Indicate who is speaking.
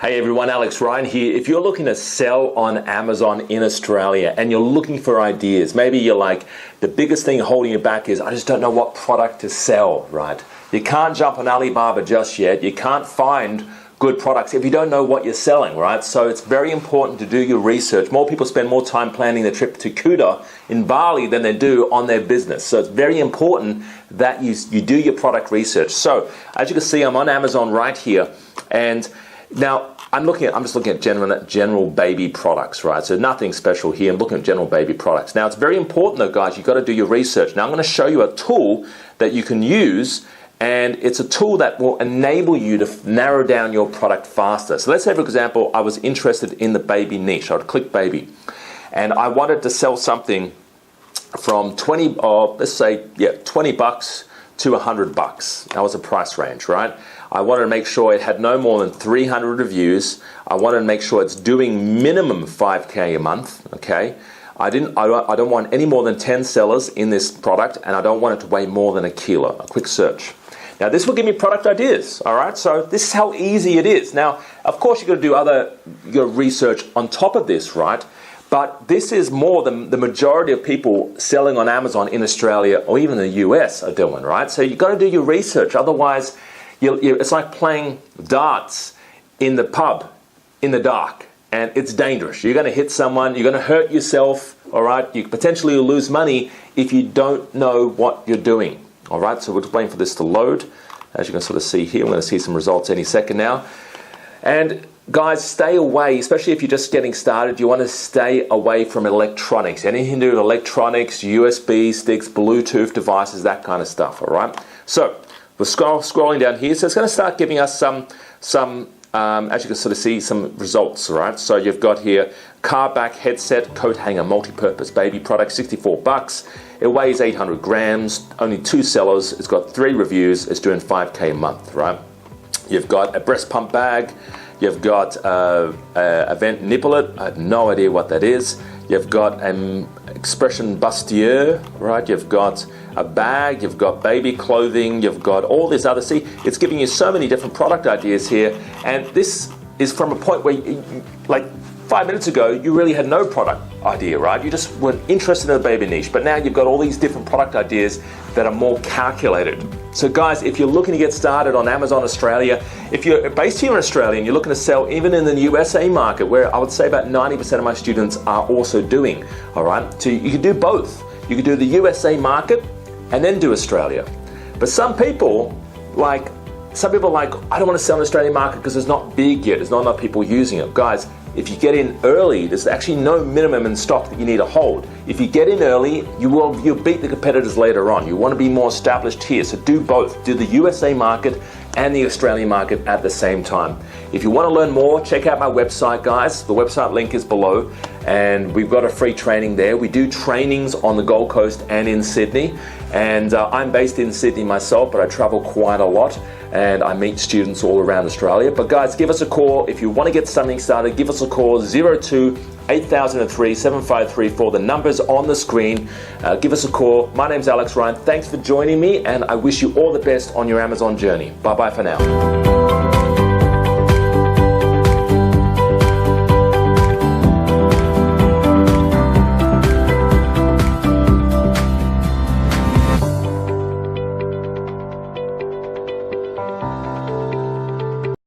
Speaker 1: Hey everyone, Alex Ryan here. If you're looking to sell on Amazon in Australia and you're looking for ideas, maybe you're like, the biggest thing holding you back is I just don't know what product to sell, right? You can't jump on Alibaba just yet. You can't find good products if you don't know what you're selling, right? So it's very important to do your research. More people spend more time planning the trip to Kuta in Bali than they do on their business. So it's very important that you do your product research. So as you can see, I'm on Amazon right here, and now I'm just looking at general baby products, right? So nothing special here. I'm looking at general baby products. Now it's very important though, guys, you've got to do your research. Now I'm going to show you a tool that you can use, and it's a tool that will enable you to narrow down your product faster. So let's say, for example, I was interested in the baby niche. I would click baby, and I wanted to sell something from 20 bucks to $100. That was a price range, right? I wanted to make sure it had no more than 300 reviews. I wanted to make sure it's doing minimum 5K a month, okay? I don't want any more than 10 sellers in this product, and I don't want it to weigh more than a kilo. A quick search. Now this will give me product ideas, all right? So this is how easy it is. Now, of course, you've got to do your research on top of this, right? But this is more than the majority of people selling on Amazon in Australia or even the US are doing, right? So you've got to do your research. Otherwise, it's like playing darts in the pub in the dark, and it's dangerous. You're going to hit someone, you're going to hurt yourself, all right? You potentially will lose money if you don't know what you're doing, all right? So we're just waiting for this to load. As you can sort of see here, we're going to see some results any second now. And guys, stay away, especially if you're just getting started. You want to stay away from electronics. Anything to do with electronics, USB sticks, Bluetooth devices, that kind of stuff, all right? So we're scrolling down here. So it's going to start giving us some as you can sort of see, some results, all right? So you've got here, car back headset, coat hanger, multi-purpose baby product, 64 bucks. It weighs 800 grams, only 2 sellers. It's got 3 reviews. It's doing 5K a month, right? You've got a breast pump bag. You've got a vent nipplet. I have no idea what that is. You've got an expression bustier, right? You've got a bag. You've got baby clothing. You've got all this other. See, it's giving you so many different product ideas here. And this is from a point where, like 5 minutes ago, you really had no product idea, right? You just weren't interested in the baby niche. But now you've got all these different product ideas that are more calculated. So guys, if you're looking to get started on Amazon Australia, if you're based here in Australia and you're looking to sell even in the USA market, where I would say about 90% of my students are also doing, all right? So you can do both. You can do the USA market and then do Australia. But some people like, I don't want to sell in the Australian market because it's not big yet. There's not enough people using it. Guys, if you get in early, there's actually no minimum in stock that you need to hold. If you get in early, you'll beat the competitors later on. You want to be more established here. So do both. Do the USA market and the Australian market at the same time. If you want to learn more, check out my website, guys. The website link is below, and we've got a free training there. We do trainings on the Gold Coast and in Sydney, and I'm based in Sydney myself, but I travel quite a lot, and I meet students all around Australia. But guys, give us a call. If you want to get something started, give us a call, 02 8003 7534. The number's on the screen. Give us a call. My name's Alex Ryan. Thanks for joining me, and I wish you all the best on your Amazon journey. Bye-bye for now.